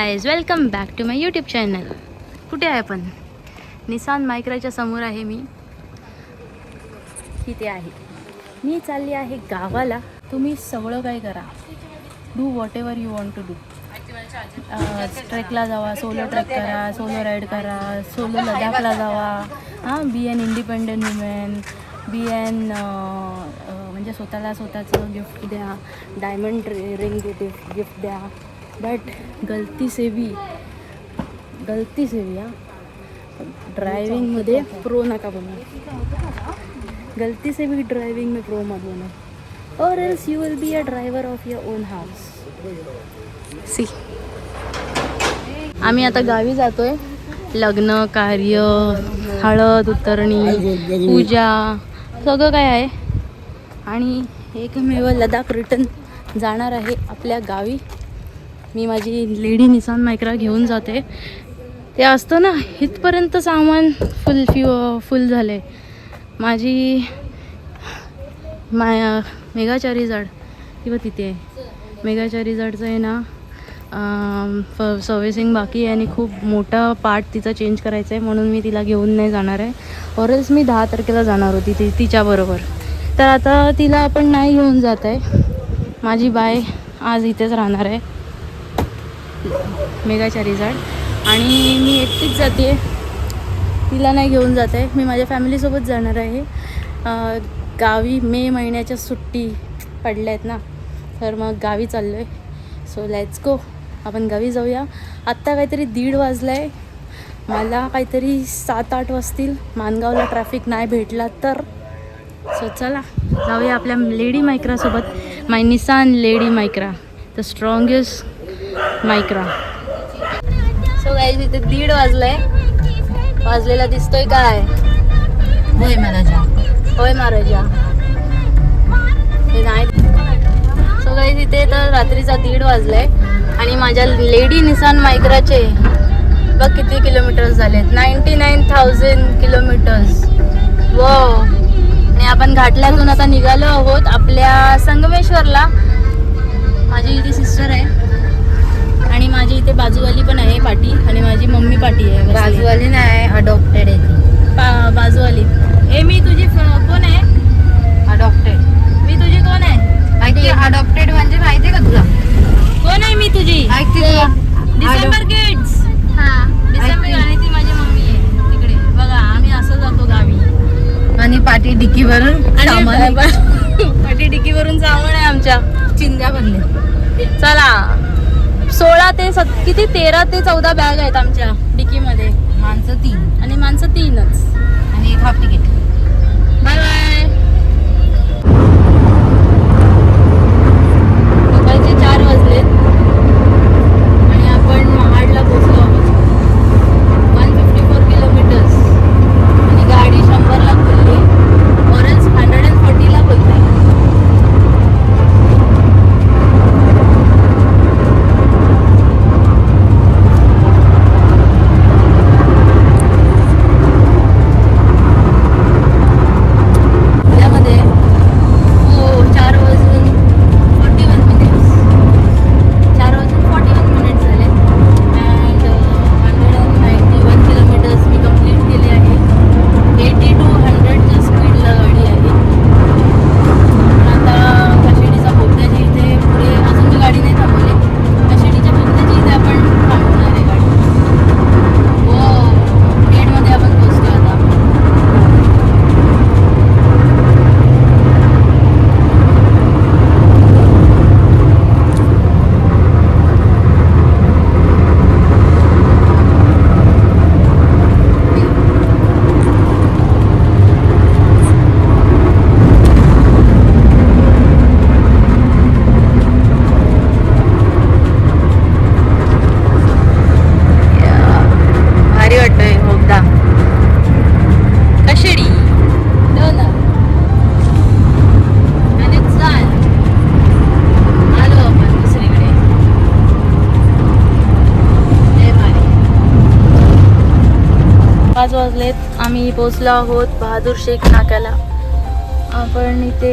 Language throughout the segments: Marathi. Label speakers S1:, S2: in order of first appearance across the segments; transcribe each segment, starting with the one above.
S1: Guys, welcome back to my YouTube channel. कुठे आहे आपण? निसान मायक्राच्या समोर आहे मी. तिथे आहे मी. चालली आहे गावाला. तुम्ही सगळं काय करा, do whatever you want to do. ट्रेकला जावा, सोलो ट्रेक करा, सोलो राईड करा, सोलो लडाखला जावा. Be an independent women, be an म्हणजे स्वतःचं गिफ्ट द्या, डायमंड रिंग गिफ्ट द्या. बट गलती से भी ड्राइविंगमध्ये प्रो नका बनवा. गलती से भी ड्राइविंग में प्रो मत बनो, or else you will be a driver of your own house. See, आम्ही आता गावी जातोय. लग्न कार्य, हळद उतरणी, पूजा सगळं काय आहे. आणि एकमेव लडाख रिटर्न जाणार आहे आपल्या गावी. मी माझी लेडी निसान मायक्रा घेऊन जाते. ते असतं ना, इथपर्यंत सामान फुल झाले. माझी मेघाच्या रिझॉर्ट किंवा तिथे आहे. मेघाच्या रिझॉर्टचं आहे ना, सर्व्हिसिंग बाकी आहे आणि खूप मोठा पार्ट तिचा चेंज करायचा आहे, म्हणून मी तिला घेऊन नाही जाणार आहे. ऑरल्स मी 10 तारखेला जाणार होती तिच्याबरोबर. तर आता तिला आपण नाही घेऊन जात आहे. माझी बाय आज इथेच राहणार आहे मेघाच्या रिझॉर्ट, आणि मी एकटीच जाते. तिला नाही घेऊन जात आहे. मी माझ्या फॅमिलीसोबत जाणार आहे गावी. मे महिन्याच्या सुट्टी पडल्या आहेत ना, तर मग गावी चाललो आहे. सो लेट्स गो, आपण गावी जाऊया. आत्ता काहीतरी 1:30 वाजला आहे. मला काहीतरी 7-8 वाजतील मानगावला ट्रॅफिक नाही भेटला तर. सो चला जाऊया आपल्या लेडी मायक्रासोबत. My Nissan lady Micra, the strongest Micra. So guys, इथे 1:30 वाजलेला दिसतोय काय? होय महाराजा हे नाही. सो गाईज, इथे तर रात्रीचा 1:30 वाजलाय आणि माझ्या लेडी निसान मायक्राचे बघ किती किलोमीटर्स झालेत. 99,000 किलोमीटर्स. वाव. आणि आपण घाटल्यातून आता निघालो आहोत आपल्या संगमेश्वरला. माझी इथे सिस्टर आहे आणि माझी इथे बाजूवाली पण आहे पाटी, आणि माझी मम्मी पाटी आहे.
S2: बाजूवाली नाही, अडॉप्टेड आहे ती.
S1: बाजूवाली. हे मी तुझी कोण आहे?
S2: अडॉप्टेड.
S1: मी तुझी कोण आहे?
S2: माहिती? अडॉप्टेड म्हणजे माहितीये का तुला?
S1: कोण आहे मी तुझी? डिसेंबर किड्स. डिसेंबर. आणि ती माझी मम्मी आहे तिकडे. बघा, आम्ही असं जातो गावी.
S2: आणि पाठी डिकीवरून सामान.
S1: पाठी डिकीवरून सामान आहे आमच्या.
S2: चिंध्या भरले.
S1: चला, 16 ते किती 13 ते 14 बॅग आहेत आमच्या डिकीमध्ये.
S2: माणसं 3
S1: आणि माणसं 3च,
S2: आणि 1 हाफ तिकीट.
S1: Bye bye. सकाळचे 4 वाजलेत आणि आपण महाडला पोहोचलो आहोत. 154 किलोमीटर्स आणि गाडी 100ला खुलली, ऑरल्स 140ला बोलते. आम्ही पोचलो आहोत बहादूर शेख नाक्याला. आपण इथे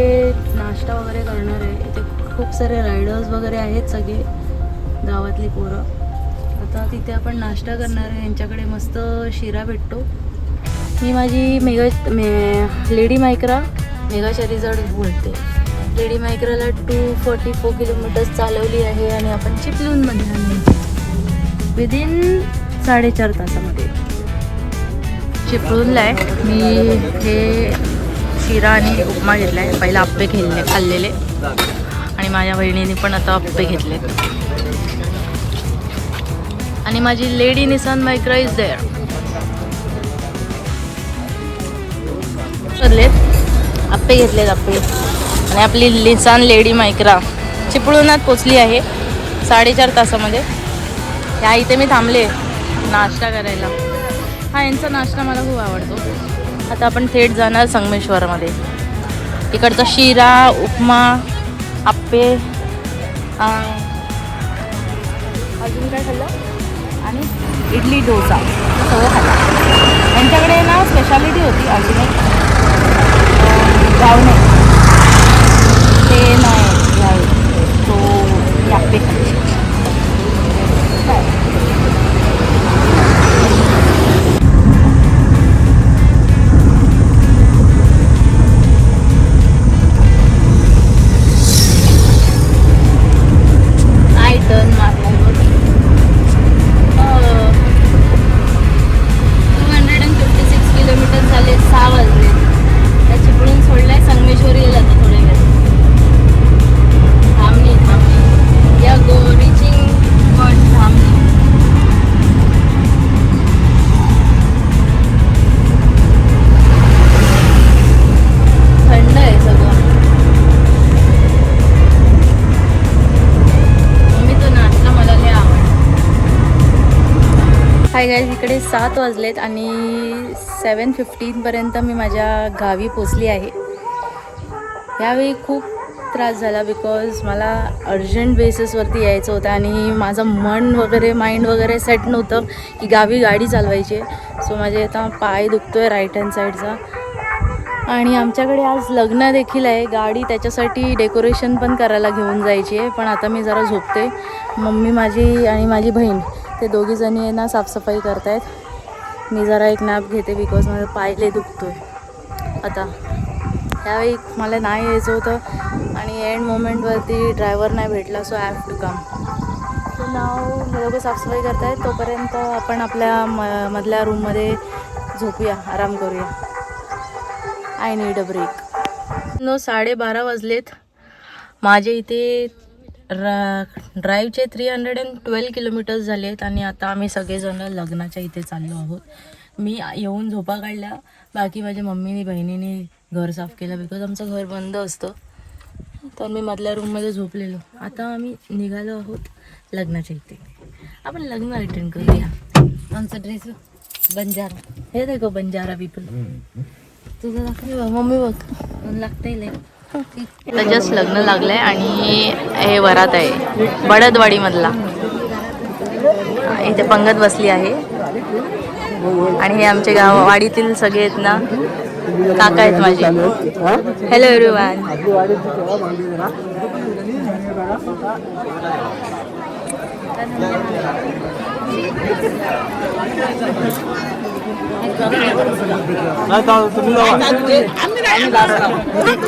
S1: नाश्ता वगैरे करणार आहे. इथे खूप सारे रायडर्स वगैरे आहेत, सगळे गावातली पोरं. तिथे आपण नाश्ता करणार आहे. यांच्याकडे मस्त शिरा भेटतो. मी माझी लेडी मायक्रा मेघाचरीजवळ बोलते. लेडी मायक्राला 244 किलोमीटर्स चालवली आहे आणि आपण चिपळूणमध्ये आलो विदिन 4.5 तासामध्ये. चिपळूणला आहे. मी हे शिरा आणि उपमा घेतला आहे. पहिला आप्पे खाल्लेले आणि माझ्या बहिणीने पण आता आप्पे घेतले. आणि माझी lady Nissan Micra is there. Appe घेतलेत आप्पे. आणि आपली निसान लेडी मायक्रा चिपळूणात पोचली आहे 4.5 तासामध्ये. या इथे मी थांबले नाश्ता करायला. हा यांचा नाश्ता मला खूप आवडतो. आता आपण थेट जाणार संगमेश्वरमध्ये. इकडचा शिरा उपमा आप्पे अजून काय खाल्लं आणि इडली डोसा सगळं खाल्लं. यांच्याकडे ना स्पेशालिटी होती अजून एक गावणे ते नाही तो आप्पे खाल्ले. टर्न मारला 256 किलोमीटर झाले. 6 वाजले. त्या चिपळूण सोडलाय संगमेश्वरी गेला तर थोड्या वेळ थांबली या रिचिंग पॉईंट थांबली. थंड आहे सगळं. हाय गाईज, इकडे 7 वाजलेत आणि 7:15पर्यंत मी माझ्या गावी पोचली आहे. यावेळी खूप त्रास झाला बिकॉज मला अर्जंट बेसिसवरती यायचं होतं आणि माझं माइंड वगैरे सेट नव्हतं की गावी गाडी चालवायची. सो माझे आता पाय दुखतो आहे राईट हँड साईडचा. आणि आमच्याकडे आज लग्न देखील आहे. गाडी त्याच्यासाठी डेकोरेशन पण करायला घेऊन जायची आहे. पण आता मी जरा झोपते. मम्मी माझी आणि माझी बहीण ते दोघीजणी आहे ना साफसफाई करत आहेत. मी जरा एक नॅप घेते बिकॉज माझं पाय लय दुखतो आहे आता. त्यावेळी मला नाही यायचं होतं आणि एंड मोमेंटवरती ड्रायव्हर नाही भेटला. So I have to come. So नाव हे लोकं साफसफाई करत आहेत. तोपर्यंत आपण आपल्या मधल्या रूममध्ये झोपूया, आराम करूया. I need a break. 12:30 वाजलेत. माझे इथे ड्राईव्हचे 312 किलोमीटर्स झाले आहेत आणि आता आम्ही सगळेजण लग्नाच्या इथे चाललो आहोत. मी येऊन झोपा काढल्या. बाकी माझ्या मम्मीने बहिणीने घर साफ केलं बिकॉज आमचं घर बंद असतं. तर मी मधल्या रूममध्ये झोपलेलो. आता आम्ही निघालो आहोत लग्नाच्या इथे. आपण लग्न अटेंड करूया.
S2: आमचा ड्रेस बंजारा.
S1: हे देखो बंजारा पीपल. तुझं दाखव मम्मी बघ
S2: लागतंय.
S1: जस्ट लग्न लागलंय आणि हे वरात आहे बळदवाडीमधला. इथे पंगत बसली आहे आणि हे आमचे वाडीतील सगळे आहेत ना काका आहेत माझे. Hello everyone.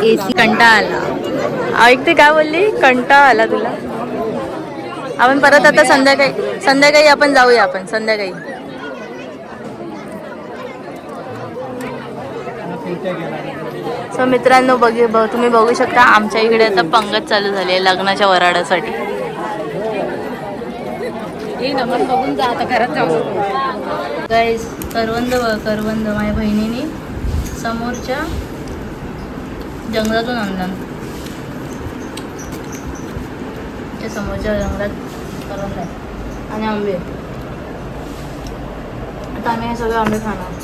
S1: एसी कंटाळा आला. ऐकते काय बोलली? कंटाळा आला तुला? आपण परत आता संध्याकाळी आपण जाऊया. आपण संध्याकाळी सो मित्रांनो तुम्ही बघू शकता आमच्या इकडे आता पंगत चालू झाली आहे लग्नाच्या वराडासाठी.
S2: बघून जा आता घरात जाऊ.
S1: गाईज करवंद माझ्या बहिणीने समोरच्या जंगलातून आणला. त्या समोरच्या जंगलात करवंद आहे आणि आंबे. आता आम्ही हे सगळे आंबे खाणार.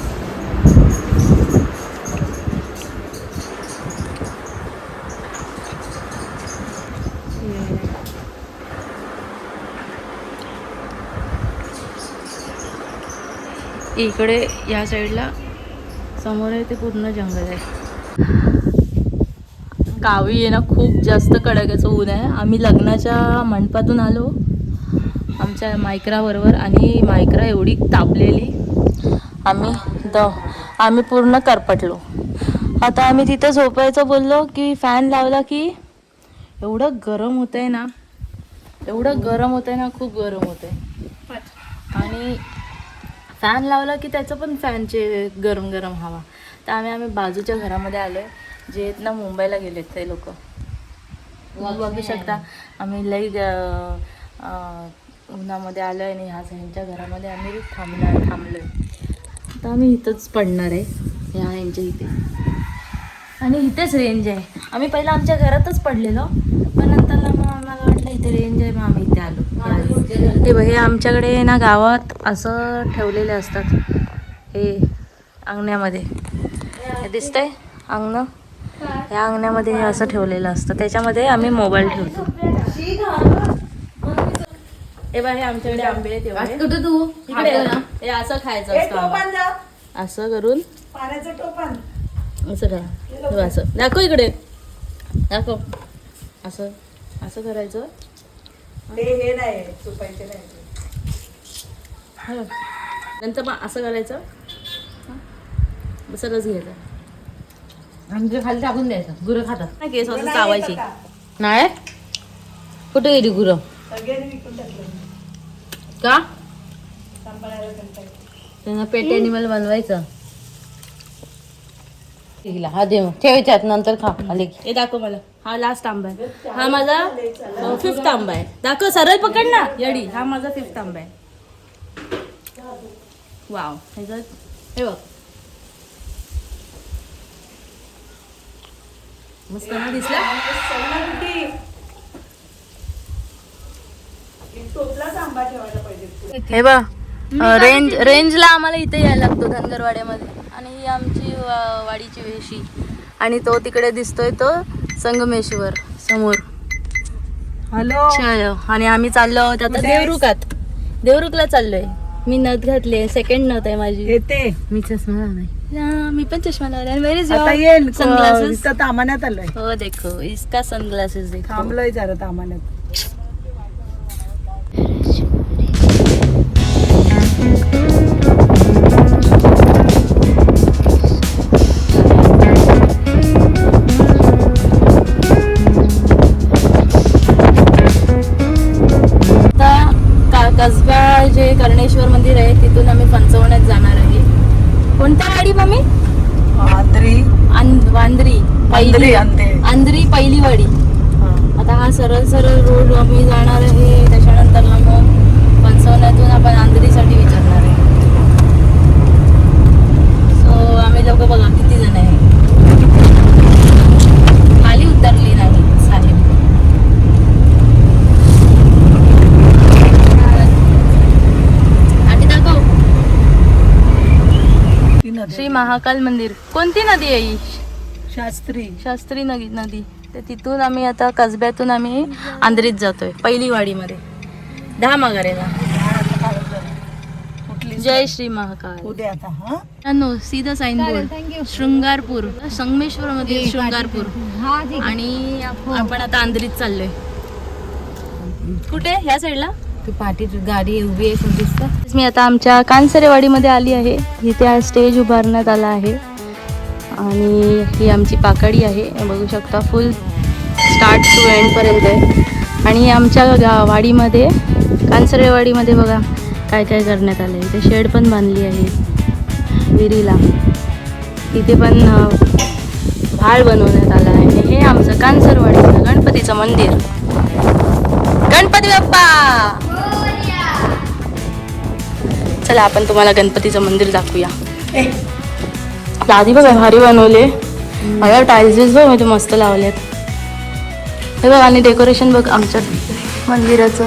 S1: इकडे या साईडला समोर आहे ते पूर्ण जंगल आहे. गावी आहे ना खूप जास्त कडाक्याचं ऊन आहे. आम्ही लग्नाच्या मंडपातून आलो. आमच्या मायक्राबरोबर आणि मायक्रा एवढी तापलेली आम्ही पूर्ण करपटलो. आता आम्ही तिथं झोपायचं बोललो की फॅन लावला की एवढं गरम होतंय ना, खूप गरम होतंय. आणि फॅन लावला की त्याचं पण फॅनचे गरम गरम हवा. तर आम्ही बाजूच्या घरामध्ये आलो आहे, जे आहेत ना मुंबईला गेलेत ते लोक. बघू शकता आम्ही लई उन्हामध्ये आलो आहे आणि ह्यांच्या घरामध्ये आम्ही थांबलो आहे. आता आम्ही इथंच पडणार आहे ह्यांच्या इथे. आणि इथेच रेंज आहे. आम्ही पहिला आमच्या घरातच पडलेलो, पण नंतर मग आम्हाला वाटलं इथे रेंज आहे, मग आम्ही इथे आलो. हे आमच्याकडे ना गावात असं ठेवलेले असतात, हे अंगण्यामध्ये हे दिसतंय अंगण, या अंगण्यामध्ये हे असं ठेवलेलं असतं, त्याच्यामध्ये आम्ही मोबाईल ठेवतो. हे बघा, हे आमच्याकडे आंबे तेव्हा
S2: तू
S1: इकडे हे असं खायचं असतं, असं करून असं करा. असं दाखव, इकडे दाखव, असं असं करायचं. नंतर मग असं करायचं, सगळंच घ्यायचं
S2: आमच्या खाली टाकून द्यायचं. गुरं खातात
S1: नाही, केस असं चावायची
S2: नाही. कुठे गेली गुरं? का त्यांना पेट ॲनिमल बनवायचं. हा दे मग, ठेवायच्यात नंतर खा. आले की
S1: हे दाखव मला. हा लास्ट आंबा आहे, हा माझा 5th आंबा आहे. दाखव, सरळ पकड ना येडी. हा माझा 5th आंबा आहे. वाव, हे बघ मस्त ना दिसला. हे बघ, रेंजला आम्हाला इथे यायला लागतो धनगरवाड्यामध्ये. आणि ही आमची वाडीची वेशी, आणि तो तिकडे दिसतोय तो संगमेश्वर समोर.
S3: हॅलो.
S1: आणि आम्ही चाललो आहोत आता देवरुखला चाललोय. मी नथ घातली, सेकंड नथ आहे माझी.
S3: येते
S1: मी चष्मा लावलाय, मी पण चष्मा लावलाय.
S3: आता येईल.
S1: सनग्लासेस.
S3: इथं तामान्यात आलोय.
S1: हो देखो, इसका सनग्लासेस देखो.
S3: थांबलोय जरा तामान्यात.
S1: कसबा जे कर्णेश्वर मंदिर आहे तिथून आम्ही पंचवण्यात जाणार आहे. कोणत्या गाडी मम्मी? आंध्री पहिली वाडी. आता हा सरळ रोड आम्ही जाणार आहे. त्याच्यानंतर मग पंचवण्यातून आपण आंध्रीसाठी विचारणार आहे. सो आम्ही लोक बघा किती जण आहे. खाली उतरली नाही साहेब. श्री महाकाल मंदिर. कोणती नदी आहे ही? शास्त्री नदी. तर तिथून आम्ही आता कसब्यातून आम्ही आंध्रीत जातोय पहिली वाडीमध्ये धामागारेला. जय श्री महाकाल. नो सीधा साइन बोर्ड शृंगारपूर, संगमेश्वर मध्ये शृंगारपूर. आणि आपण आता आंध्रीत चाललोय. कुठे? ह्या साईडला
S2: पाठी गाडी उभी आहे दिसतं.
S1: मी आता आमच्या कानसरेवाडीमध्ये आली आहे. इथे स्टेज उभारण्यात आला आहे आणि ही आमची पाकडी आहे. बघू शकता, फुल स्टार्ट टू एंडपर्यंत आहे. आणि आमच्या वाडीमध्ये, कानसरेवाडीमध्ये बघा काय काय करण्यात आलं आहे. इथे शेड पण बांधली आहे विहिरीला. इथे पण भाळ बनवण्यात आला आहे. हे आमचं कानसरवाडीचं गणपतीचं मंदिर. गणपती बाप्पा. चला आपण तुम्हाला गणपतीचं मंदिर दाखवूया. आधी बघा भारी बनवले. मला टाईल्स बघ म्हणजे मस्त लावलेत. हे बघ, आणि डेकोरेशन बघ आमच्या मंदिराचं.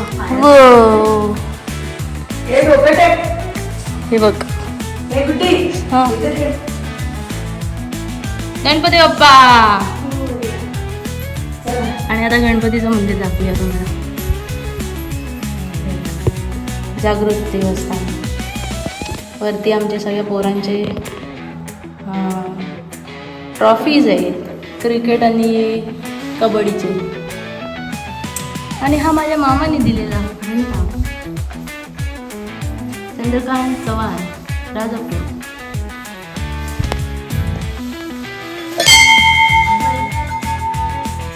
S1: हे बघ. हा, गणपती बाप्पा. आणि आता गणपतीचं मंदिर दाखवूया तुम्हाला. जागृती देवस्थान. वरती आमच्या सगळ्या पोरांचे ट्रॉफीज आहेत, क्रिकेट आणि कबड्डीचे. आणि हा माझ्या मामाने दिलेला घंटा. चंद्रकांत चव्हाण, राजापूर.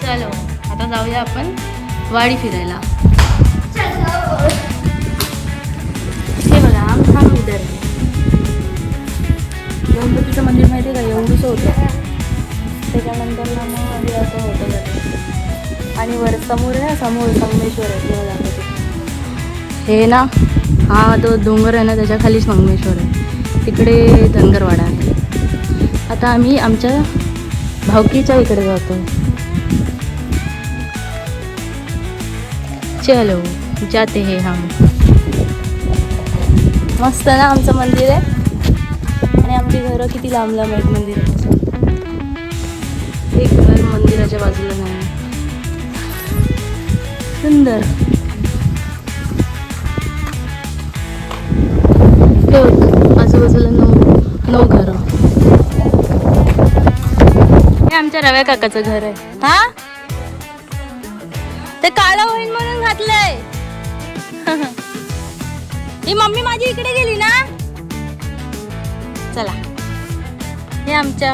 S1: चलो आता जाऊया आपण वाडी फिरायला. हे बघा आमचा उदर आहे. गणपतीचं मंदिर माहिती आहे का, एवढंच होतं. त्याच्यानंतर ना मग हे असं होतं बघा. आणि वर समोर आहे ना, समोर संगमेश्वर आहे. तेव्हा दाखवते. हे ना हा तो डोंगर आहे ना, त्याच्या खाली संगमेश्वर आहे. तिकडे धनगरवाडा आहे. आता आम्ही आमच्या भावकीच्या इकडे जातो. चलो जाते हे हम. मस्त ना आमचं मंदिर आहे. आणि आमची घरं किती लांब लांब आहेत मंदिरापासून. एक घर मंदिराच्या बाजूला नाही. सुंदर. आजूबाजूला नऊ घरं. हे आमच्या रव्या काकाचं घर आहे. हा ते काळं होईल म्हणून घातलंय. ही मम्मी माझी इकडे गेली ना. चला हे आमच्या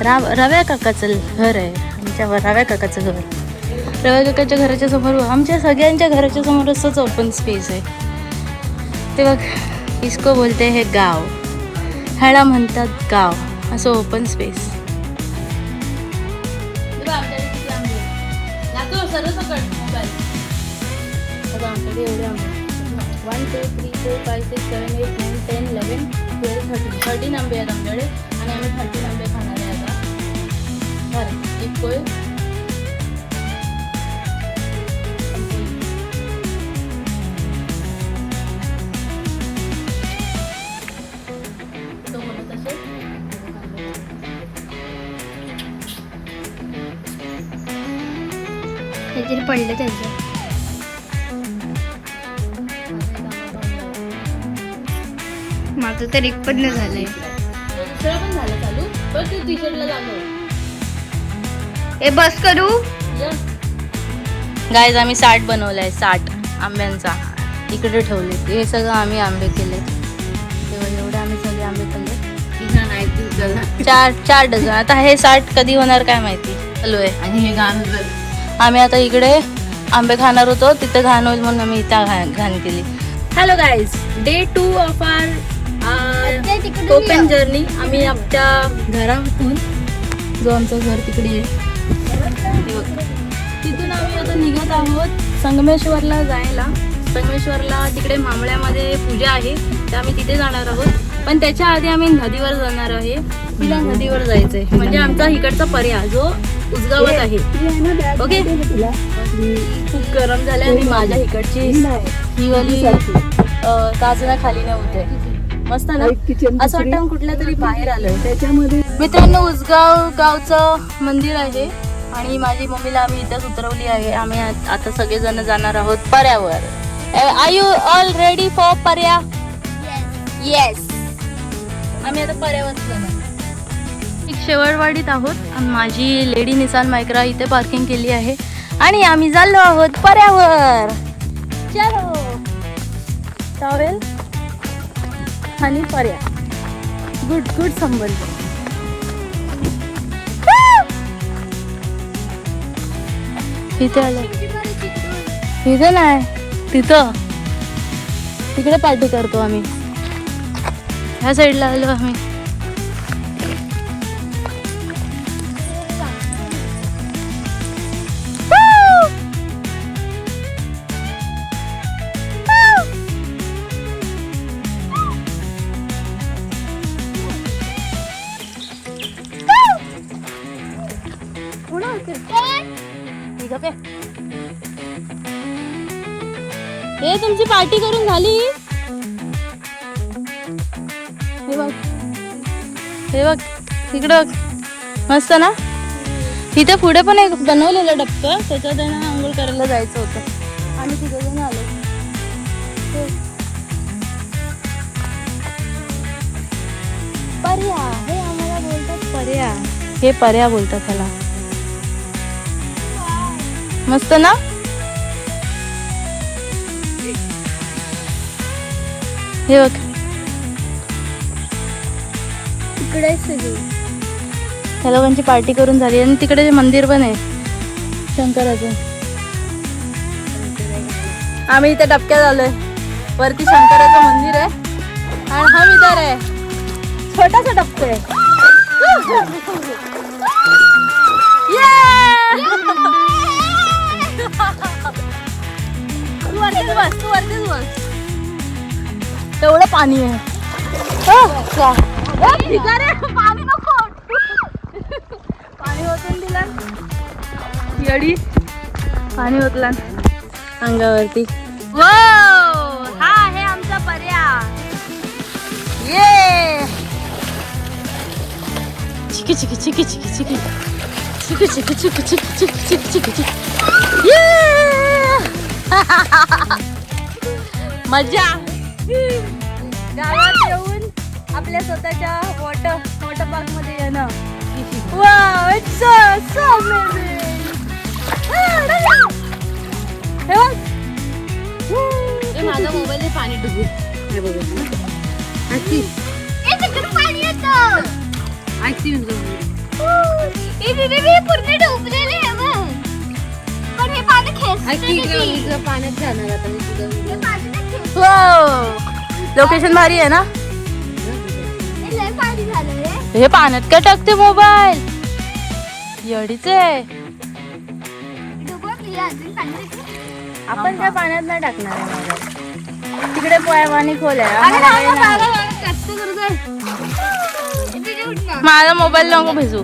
S1: रव्या काकाचं घर आहे. आमच्या रव्या काकाचं घर. रव्या काकाच्या घराच्या समोर, आमच्या सगळ्यांच्या घराच्या समोर असंच ओपन स्पेस आहे. ते बघ, इसको बोलते हे गाव. ह्याला म्हणतात गाव. असं ओपन स्पेस. आमच्याकडे एवढे आंबे 1 2 3 4 5 6 7 8 9 10 11 12 13 आंबे आहेत आमच्याकडे. आणि आम्ही 13 आंबे खाणार आहे आता. बरं एक पोय तो म्हणत असेल. काहीतरी पडलं त्याचं. माझं तर एक पण नाही झालंय. दुसरा पण झालं चालू. पण तू टी शर्टला लागलो. हे बस करू. गाईज आम्ही 60 बनवलाय. 60 आंब्यांचा इकडे ठेवले. हे सगळं आम्ही आंबे केले. तेव्हा एवढे आम्ही सगळे आंबे खाल्ले. 4 डझन. आता हे 60 कधी होणार काय माहिती. चालू आहे. आणि हे घाण. आम्ही आता इकडे आंबे खाणार होतो. तिथे घाण होईल म्हणून आम्ही इथं घाण केली. Hello guys, day 2 of our Konkan journey. आम्ही आमच्या घरातून, जो आमचं घर तिकडे आहे, तिथून आम्ही आता निघत आहोत संगमेश्वरला जायला. संगमेश्वरला तिकडे मामळ्यामध्ये पूजा आहे, तर आम्ही तिथे जाणार आहोत. पण त्याच्या आधी आम्ही नदीवर जाणार आहे. तिला नदीवर जायचंय. म्हणजे आमचा इकडचा पर्याय जो उजगावात आहे. ओके. खूप गरम झालंय आणि माझ्या इकडची ही वाली काजना खाली नव्हते. मस्त ना. असं वाटतं कुठल्या तरी बाहेर आलोय. त्याच्यामध्ये मित्रांनो उजगाव गावचं मंदिर आहे. आणि माझी मम्मीला आम्ही इथंच उतरवली आहे. आम्ही आता सगळेजण जाणार आहोत पर्यावर. Are you all ready for पर्या? येस. आम्ही आता पर्यावर जाणार. एक शेवळवाडीत आहोत. माझी लेडी निसान मायक्रा इथे पार्किंग केली आहे. आणि आम्ही चाललो आहोत पर्यावर. चलो. टॉवेल आणि पर्या. गुड गुड संबंध. इथे आलं. इथे नाही, तिथं तिकडे पार्टी करतो आम्ही. ह्या साईडला आलो आम्ही. हे तुमची पार्टी करून झाली. हे बघ, हे बघ तिकडं मस्त ना. तिथे पुढे पण एक बनवलेलं डबकं, त्याच्यात त्यांना आंघोळ करायला जायचं होतं. आम्ही तिथे जाऊन आलो. पर्या, हे आम्हाला बोलतात पर्या. हे पर्या बोलतात त्याला. मस्त ना. हे बघ तिकडे सगळी ह्या लोकांची पार्टी करून झाली आणि तिकडे मंदिर पण आहे शंकराचं. आम्ही इथे डबक्यात आलोय. वरती शंकराचं मंदिर आहे आणि हा इधर आहे छोटासा डबका आहे. तू वरतीच बस. तेवढं पाणी आहे. पाणी नको. पाणी ओतून दिला येडी. पाणी ओतला अंगावरती. वो हा आहे आमचा पर्या. ये चिकी चिकी चिकी चिकी चिकी चिकी चिकी चिकी चिकी चिकी चिकी चिकी चिकी. ये मजा. गावात येऊन आपल्या स्वतःच्या वॉटर पार्क मध्ये येणं. Wow it's so amazing. हे बघ
S2: माझा मोबाईल पाणी डुबू. हे बघ
S1: पाणी येतं. पूर्ण डुबलेले आहे बघ. पण हे पाणी खेचतं.
S2: पाण्यात जाणार आता मी तुझं.
S1: लोकेशन भारी आहे ना. हे पाण्यात काय टाकते मोबाईल. येडीच आहे. आपण काय पाण्यात नाही टाकणार आहे मोबाईल. तिकडे पाणी खोल आहे. माझा मोबाईल नको भिजू.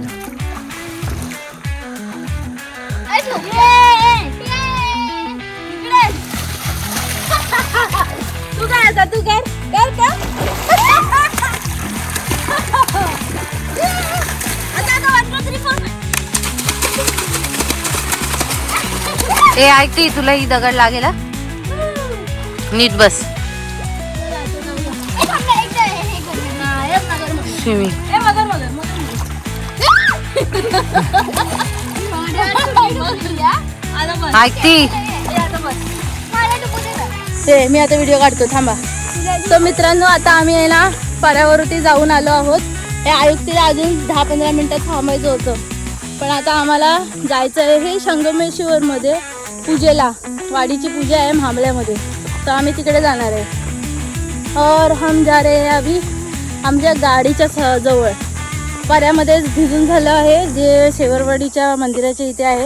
S1: तू काय आता तू कर का.
S2: ए ऐकते तुला ही दगड लागेल हा? नीट बस. स्विमिंग ऐकते.
S1: ते मी आता व्हिडिओ काढतो थांबा. तर मित्रांनो आता आम्ही आहे ना पर्यावरती जाऊन आलो आहोत. हे आयुक्तीला अजून 10-15 मिनिटात थांबायचं होतं पण आता आम्हाला जायचं आहे हे संगमेश्वर मध्ये पूजेला. वाडीची पूजा आहे म्हामल्यामध्ये तर आम्ही तिकडे जाणार आहे. और हम जा रहे हैं अभी आमच्या गाडीच्या जवळ. पर्यामध्येच भिजून झालं आहे जे शेवरवाडीच्या मंदिराच्या इथे आहे.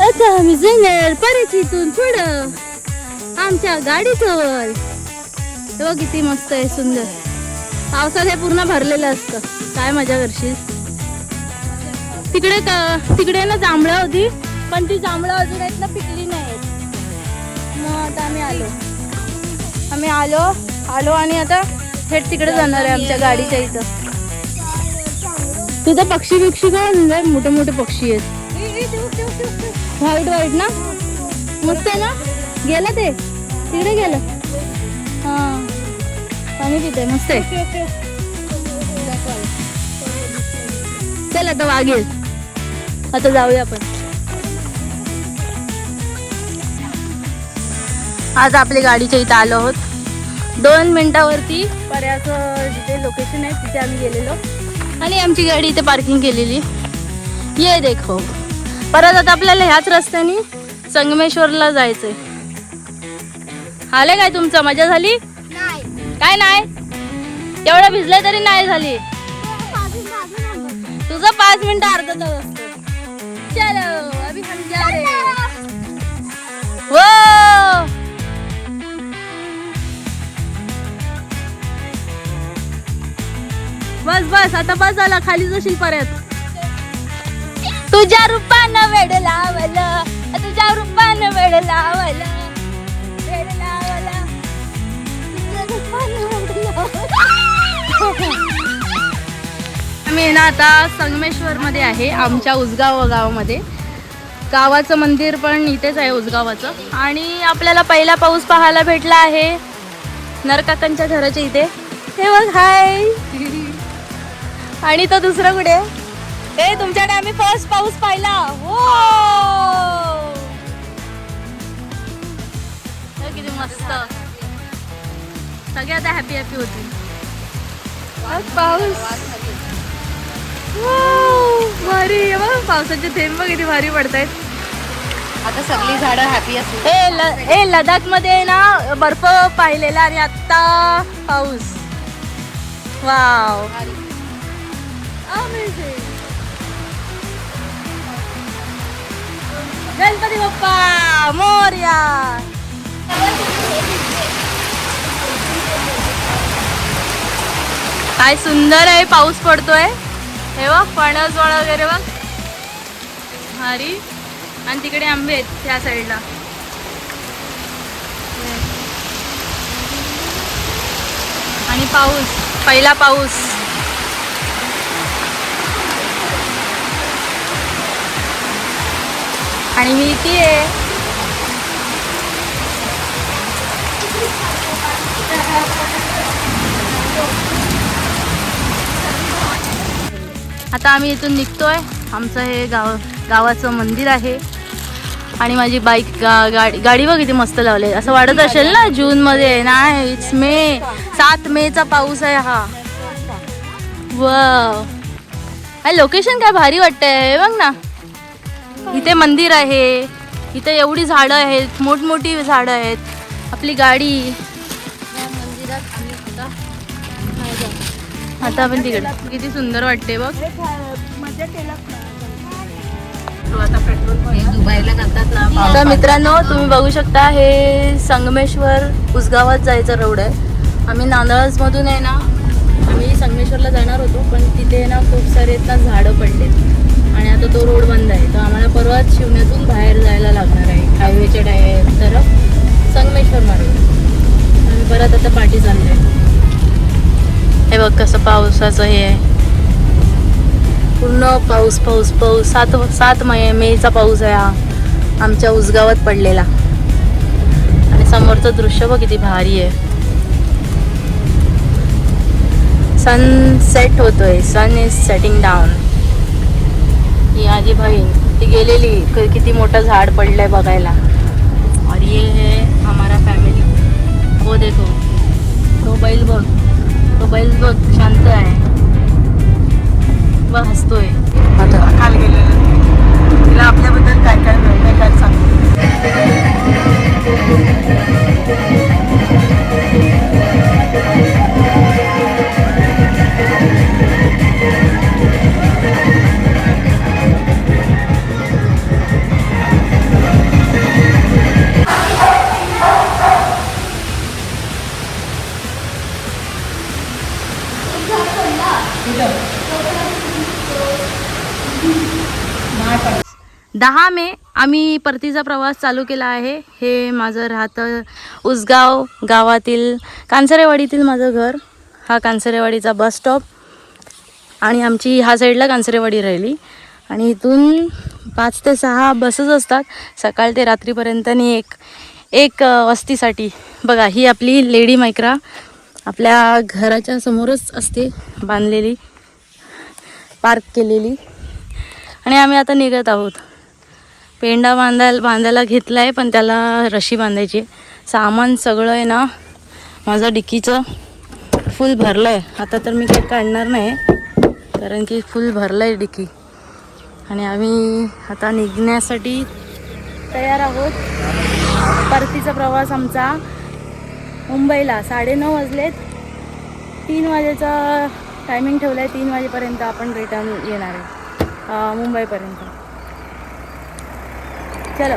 S1: आता आम्ही जाणार पर्याच्या इथून पुढं आमच्या गाडीजवळ. तेव्हा किती मस्त आहे सुंदर. पावसात हे पूर्ण भरलेलं असतं. काय मजा करशील. तिकडे ना जांभळं होती पण ती जांभळं अजून आहेत ना पिकली नाही. मग आता आम्ही आलो आणि आता थेट तिकडे जाणार आहे आमच्या गाडीच्या इथं. तिथं पक्षी काय म्हणजे मोठे मोठे पक्षी आहेत. व्हाईट ना मस्त आहे ना. गेलं ते तिकडे गेलं. हा पाणी तिथे मस्त आहे. चल आता वागेल. आता जाऊया आपण. आज आपल्या गाडीच्या इथं आलो आहोत. 2 मिनिटावरती पर्याचं जिथे लोकेशन आहे तिथे आम्ही गेलेलो आणि आमची गाडी इथे पार्किंग केलेली. ये देखो. परत आता आपल्याला ह्याच रस्त्याने संगमेश्वरला जायचंय. आले काय तुमचं मजा झाली काय. नाही एवढं भिजलं तरी नाही झाली. तुझं 5 मिनिटं अर्धा तास असतो. चलो अभी हम जा रहे हैं. वो बस आता बस झाला. खाली जाशील परत. तुझ्या रूपानं वेड लावलं. तुझ्या रूपानं वेड लावलं. आम्ही ना आता संगमेश्वर मध्ये आहे आमच्या उसगाव गावामध्ये. गावाचं मंदिर पण इथेच आहे उसगावाचं. आणि आपल्याला पहिला पाऊस पाहायला भेटला आहे नरकाकांच्या घराच्या इथे. हे बघ हाय. आणि तो दुसरा कुठे. हे तुमच्याकडे आम्ही फर्स्ट पाऊस पाहिला. हो किती मस्त. सगळे आता हॅपी हॅपी होतील. पाऊस भारी आहे बघ, पावसाचे थेंब बघ किती भारी पडतायत.
S2: आता सगळी झाडं हॅपी असतील.
S1: ए लडाख मध्ये ना बर्फ पाहिलेला आणि आता पाऊस. Wow amazing. गणपती बाप्पा मोरया. काय सुंदर आहे, पाऊस पडतोय. हे बघ फणस वगैरे बघ भारी. आणि तिकडे आंबे आहेत त्या साईडला. आणि पाऊस, पहिला पाऊस. आणि मी इथे आहे. आता आम्ही इथून निघतोय. आमचं हे गावाचं मंदिर आहे. आणि माझी बाईक गाडी बघ किती मस्त लावली. असं वाटत असेल ना जून मध्ये, नाही इट्स मे. 7 मेचा पाऊस आहे हा. वाव, लोकेशन काय भारी वाटतंय बघ ना. इथे मंदिर आहे, इथे एवढी झाडं आहेत, मोठमोठी झाडं आहेत. आपली गाडी आता आपण तिकडे. किती सुंदर वाटते बघ.
S2: दुबईला जातात ना.
S1: तर मित्रांनो तुम्ही बघू शकता, हे संगमेश्वर उसगावात जायचं रोड आहे. आम्ही नांदळजमधून आहे ना, आम्ही संगमेश्वरला जाणार होतो, पण तिथे ना खूप सारे ना झाडं पडले आणि आता तो रोड बंद आहे. तर आम्हाला परवाच शिवण्यातून बाहेर जायला लागणार आहे हायवेच्या तरफ संगमेश्वर मार्गे. आम्ही परत आता पाठी चाललो आहे. हे बघ कसं पावसाचं हे आहे, पूर्ण पाऊस पाऊस पाऊस. 7 मेचा पाऊस आहे हा आमच्या उसगावात पडलेला. आणि समोरचं दृश्य बघ किती भारी आहे. सनसेट होतोय, सन इज सेटिंग डाऊन. ही माझी बहीण ती गेलेली, किती मोठं झाड पडलंय बघायला. और ये है हमारा फॅमिली. वो देखो तो बैल बघ, तो बैल बघ शांत आहे, बघ हसतोय.
S3: आता काल गेलेलं तिला आपल्याबद्दल काय काय मिळतंय काय सांगतो.
S1: दहा मे आम्ही परतीचा प्रवास चालू केला आहे. हे माझं राहतं उसगाव गावातील कांसरेवाडीतील माझं घर. हा कांसरेवाडीचा बस स्टॉप आणि आमची ह्या साईडला कांसरेवाडी राहिली. आणि इथून 5 ते 6 बसेस असतात सकाळ ते रात्रीपर्यंत. आणि एक वस्तीसाठी बघा, ही आपली लेडी मायक्रा आपल्या घराच्या समोरच असते बांधलेली, पार्क केलेली. आणि आम्ही आता निघत आहोत. पेंडा बांधायला घेतला आहे, पण त्याला रशी बांधायची. सामान सगळं आहे ना माझं डिकीचं फुल भरलं आहे. आता तर मी काही काढणार नाही कारण की फुल भरलं आहे डिकी. आणि आम्ही आता निघण्यासाठी तयार आहोत. परतीचा प्रवास आमचा मुंबईला 9:30 वाजलेत. 3 वाजेचा टायमिंग ठेवला आहे. 3 वाजेपर्यंत आपण रिटर्न येणार आहे मुंबईपर्यंत. चलो.